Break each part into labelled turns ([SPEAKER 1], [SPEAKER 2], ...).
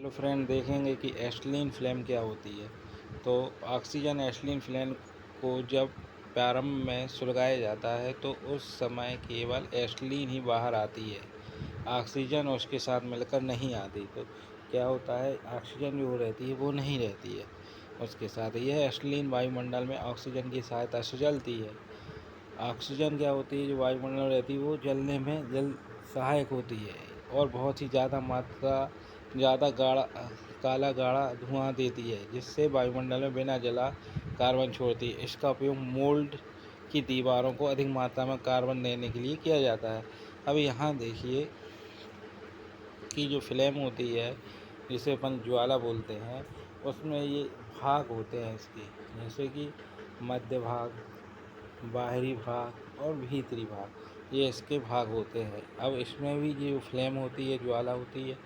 [SPEAKER 1] Hello friend, देखेंगे कि acetylene flame क्या होती है। तो ऑक्सीजन एसिटिलीन फ्लेम को जब प्रारंभ में सुलगाया जाता है तो उस समय केवल एसिटिलीन ही बाहर आती है, ऑक्सीजन उसके साथ मिलकर नहीं आती। तो क्या होता है, ऑक्सीजन जो रहती है वो नहीं रहती है उसके साथ। यह एसिटिलीन वायुमंडल में ऑक्सीजन की सहायता से जलती है। ऑक्सीजन क्या होती है, जो वायुमंडल में रहती है वो जलने में सहायक होती है और बहुत ही ज़्यादा गाढ़ा काला गाढ़ा धुआं देती है, जिससे वायुमंडल में बिना जला कार्बन छोड़ती है। इसका उपयोग मोल्ड की दीवारों को अधिक मात्रा में कार्बन देने के लिए किया जाता है। अब यहाँ देखिए कि जो फ्लेम होती है, जिसे अपन ज्वाला बोलते हैं, उसमें ये भाग होते हैं इसके, जैसे कि मध्य भाग, बाहरी भाग और भीतरी भाग, ये इसके भाग होते हैं। अब इसमें भी जो फ्लेम होती है, ज्वाला होती है,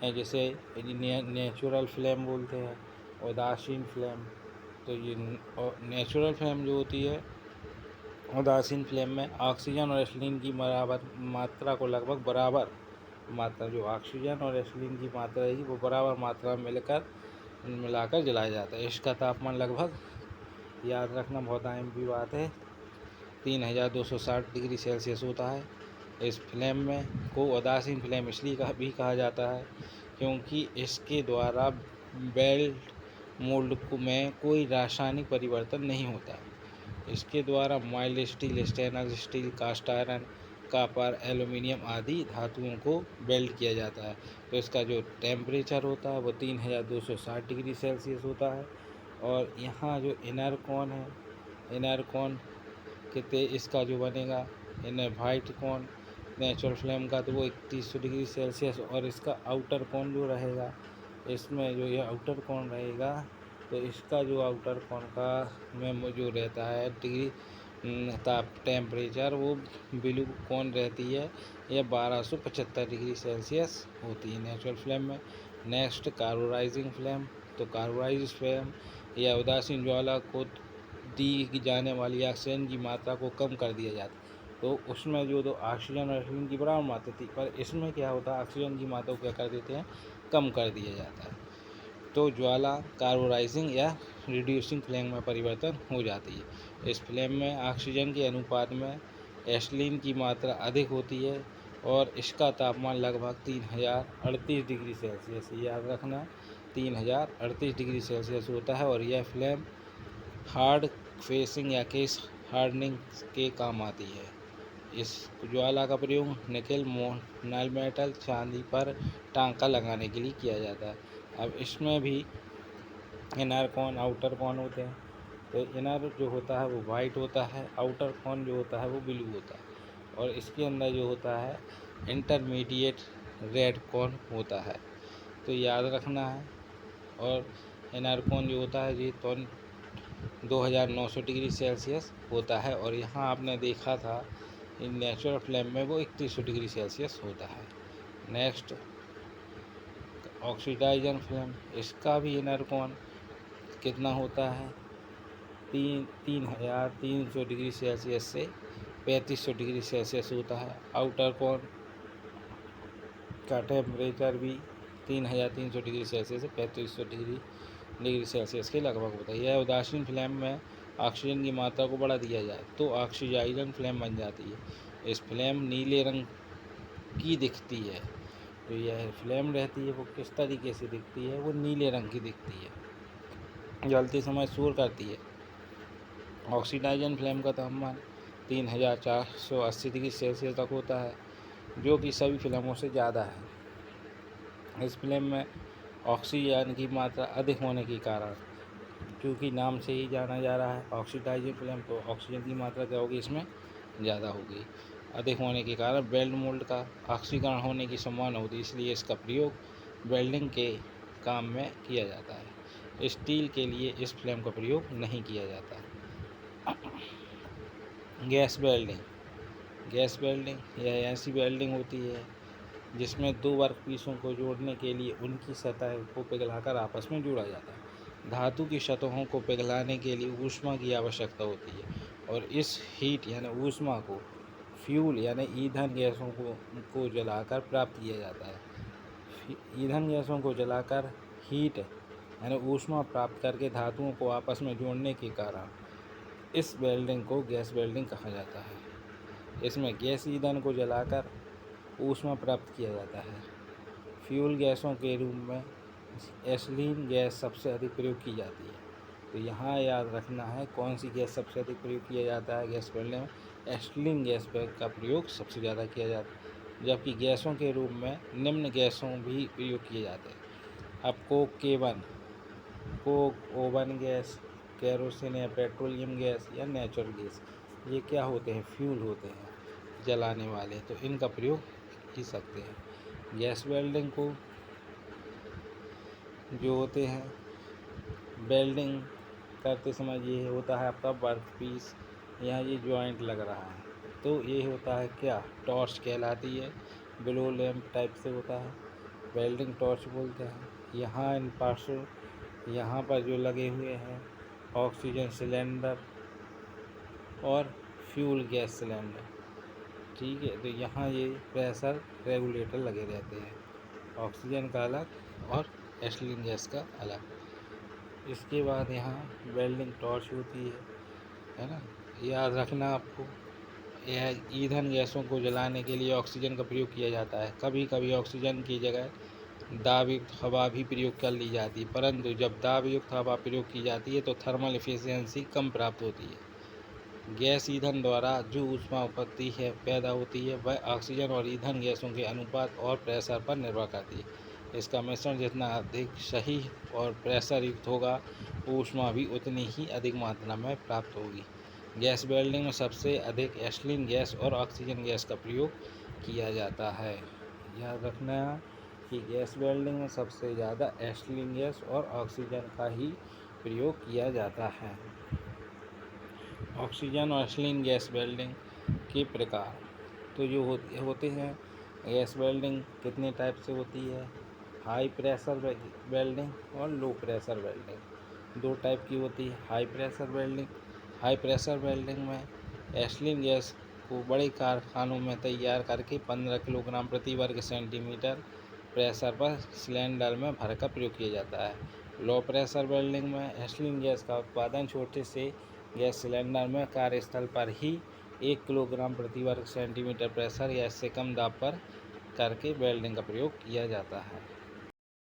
[SPEAKER 1] जैसे नेचुरल फ्लेम बोलते हैं, उदासीन फ्लेम। तो ये नेचुरल फ्लेम जो होती है, उदासीन फ्लेम में ऑक्सीजन और एसिटिलीन की बराबर मात्रा को लगभग बराबर मात्रा, जो ऑक्सीजन और एसिटिलीन की मात्रा है वो बराबर मात्रा में मिलाकर जलाया जाता है। इसका तापमान लगभग, याद रखना बहुत अहम भी बात है, 3260 डिग्री सेल्सियस होता है। इस फ्लेम में को उदासीन फ्लेम इसलिए भी कहा जाता है क्योंकि इसके द्वारा बेल्ट मोल्ड में कोई रासायनिक परिवर्तन नहीं होता। इसके द्वारा mild steel, stainless steel, cast iron, copper, aluminium आदि धातुओं को वेल्ड किया जाता है। तो इसका जो टेम्परेचर होता है वो 3260 डिग्री सेल्सियस होता है। और यहाँ जो इनर कॉन है, इनर कॉन कितने इसका जो बनेगा, inner white cone natural flame का, तो वो 3100 डिग्री सेल्सियस। और इसका आउटर कॉन जो रहेगा, इसमें जो ये आउटर कॉन रहेगा, तो इसका जो आउटर कॉन का में जो रहता है डिग्री टेम्परेचर, वो ब्लू कॉन रहती है, यह 1275 डिग्री सेल्सियस होती है नेचुरल फ्लेम में। Next carburising flame. तो कार्बोराइज फ्लेम या उदासीन ज्वाला को दी जाने वाली ऑक्सीजन की मात्रा को कम कर दिया जाता है। तो उसमें जो ऑक्सीजन और ऑक्सीजन की बराबर मात्रा थी, पर इसमें क्या होता है, ऑक्सीजन की मात्रा को क्या कर देते हैं, कम कर दिया जाता है। तो ज्वाला कार्बोराइजिंग या रिड्यूसिंग फ्लेम में परिवर्तन हो जाती है। इस फ्लेम में ऑक्सीजन के अनुपात में एसिटिलीन की मात्रा अधिक होती है और इसका तापमान लगभग 3038 डिग्री सेल्सियस, याद रखना, 3038 डिग्री सेल्सियस होता है। और यह फ्लेम हार्ड फेसिंग या केस हार्डनिंग के काम आती है। इस ज्वाला का प्रयोग निकेल, नॉन मेटल, चांदी पर टांका लगाने के लिए किया जाता है। अब इसमें भी इनर कॉन, आउटर कॉन होते हैं। तो इनर जो होता है वो वाइट होता है, आउटर कॉन जो होता है वो ब्लू होता है। और इसके अंदर जो होता है इंटरमीडिएट रेड कॉन होता है, तो याद रखना है। और इनर कॉन जो होता है ये तो 2900 डिग्री सेल्सियस होता है। और यहाँ आपने देखा था नेचुरल फ्लेम में वो 3100 डिग्री सेल्सियस होता है। नेक्स्ट ऑक्सीडाइजन फ्लेम, इसका भी इनर कॉन कितना होता है, 3300 डिग्री सेल्सियस से 3500 डिग्री सेल्सियस होता है। आउटर कॉन का टेम्परेचर भी 3300 डिग्री सेल्सियस से 3500 डिग्री सेल्सियस के लगभग होता है। यह उदासीन फ्लेम में ऑक्सीजन की मात्रा को बढ़ा दिया जाए तो ऑक्सीडाइजन फ्लेम बन जाती है। इस फ्लेम नीले रंग की दिखती है। जो यह फ्लेम रहती है वो किस तरीके से दिखती है, वो नीले रंग की दिखती है, जलते समय शोर करती है। ऑक्सीडाइजन फ्लेम का तापमान 3480 डिग्री सेल्सियस तक होता है, जो कि सभी फ्लेमों से ज़्यादा है। इस फ्लेम में ऑक्सीजन की मात्रा अधिक होने के कारण, क्योंकि नाम से ही जाना जा रहा है ऑक्सीडाइजन फ्लेम, तो ऑक्सीजन की मात्रा क्या होगी, इसमें ज़्यादा होगी। अधिक होने के कारण वेल्ड मोल्ड का ऑक्सीकरण होने की संभावना होती है, इसलिए इसका प्रयोग वेल्डिंग के काम में किया जाता है। स्टील के लिए इस फ्लेम का प्रयोग नहीं किया जाता। Gas welding. गैस वेल्डिंग यह ऐसी वेल्डिंग होती है जिसमें दो वर्क पीसों को जोड़ने के लिए उनकी सतह को पिघलाकर आपस में जोड़ा जाता है। धातु की सतहों को पिघलाने के लिए ऊष्मा की आवश्यकता होती है और इस हीट यानी ऊष्मा को फ्यूल यानी ईंधन गैसों को जलाकर प्राप्त किया जाता है। ईंधन गैसों को जलाकर हीट यानी ऊष्मा प्राप्त करके धातुओं को आपस में जोड़ने के कारण इस वेल्डिंग को गैस वेल्डिंग कहा जाता है। इसमें गैस ईंधन को जलाकर ऊष्मा प्राप्त किया जाता है। फ्यूल गैसों के रूप में एसिलीन गैस सबसे अधिक प्रयोग की जाती है। तो यहाँ याद रखना है कौन सी गैस सबसे अधिक प्रयोग किया जाता है गैस वेल्डिंग में। एसिलीन गैस का प्रयोग सबसे ज़्यादा किया जाता है, जबकि गैसों के रूप में निम्न गैसों भी प्रयोग किए जाते हैं। अब कोक, ओवन गैस, केरोसिन या पेट्रोलियम गैस या नेचुरल गैस, ये क्या होते हैं? फ्यूल होते हैं जलाने वाले, तो इनका प्रयोग की सकते हैं। गैस वेल्डिंग को जो होते हैं वेल्डिंग करते समय ये होता है आपका वर्क पीस, यहाँ ये जॉइंट लग रहा है तो ये होता है क्या? टॉर्च कहलाती है। ब्लो लैंप टाइप से होता है, वेल्डिंग टॉर्च बोलते हैं। यहाँ इन पार्श्व यहाँ पर जो लगे हुए हैं ऑक्सीजन सिलेंडर और फ्यूल गैस सिलेंडर, ठीक है। तो यहाँ ये प्रेशर रेगुलेटर लगे रहते हैं, ऑक्सीजन का अलग और एसिलीन गैस का अलग। इसके बाद यहाँ वेल्डिंग टॉर्च होती है ना। याद रखना आपको, यह ईंधन गैसों को जलाने के लिए ऑक्सीजन का प्रयोग किया जाता है। कभी कभी ऑक्सीजन की जगह दाब युक्त हवा भी प्रयोग कर ली जाती है, परंतु जब दाब युक्त हवा प्रयोग की जाती है तो थर्मल एफिशिएंसी कम प्राप्त होती है। गैस ईंधन द्वारा जो ऊष्मा उत्पत्ति है पैदा होती है वह ऑक्सीजन और ईंधन गैसों के अनुपात और प्रेशर पर निर्भर करती है। इसका मिश्रण जितना अधिक सही और प्रेशर युक्त होगा, ऊष्मा भी उतनी ही अधिक मात्रा में प्राप्त होगी। गैस वेल्डिंग में सबसे अधिक एसिलीन गैस और ऑक्सीजन गैस का प्रयोग किया जाता है। याद रखना कि गैस वेल्डिंग में सबसे ज़्यादा एसिलीन गैस और ऑक्सीजन का ही प्रयोग किया जाता है। ऑक्सीजन और एसिलीन गैस वेल्डिंग के प्रकार तो जो होते हैं गैस वेल्डिंग कितने टाइप से होती है? हाई प्रेशर वेल्डिंग और लो प्रेशर वेल्डिंग, दो टाइप की होती है। हाई प्रेशर वेल्डिंग में एसिलीन गैस को बड़े कारखानों में तैयार करके 15 किलोग्राम प्रति वर्ग सेंटीमीटर प्रेशर पर सिलेंडर में भरकर प्रयोग किया जाता है। लो प्रेशर वेल्डिंग में एसिलीन गैस का उत्पादन छोटे से गैस सिलेंडर में कार्यस्थल पर ही 1 किलोग्राम प्रति वर्ग सेंटीमीटर प्रेशर या इससे कम दाब पर करके वेल्डिंग का प्रयोग किया जाता है।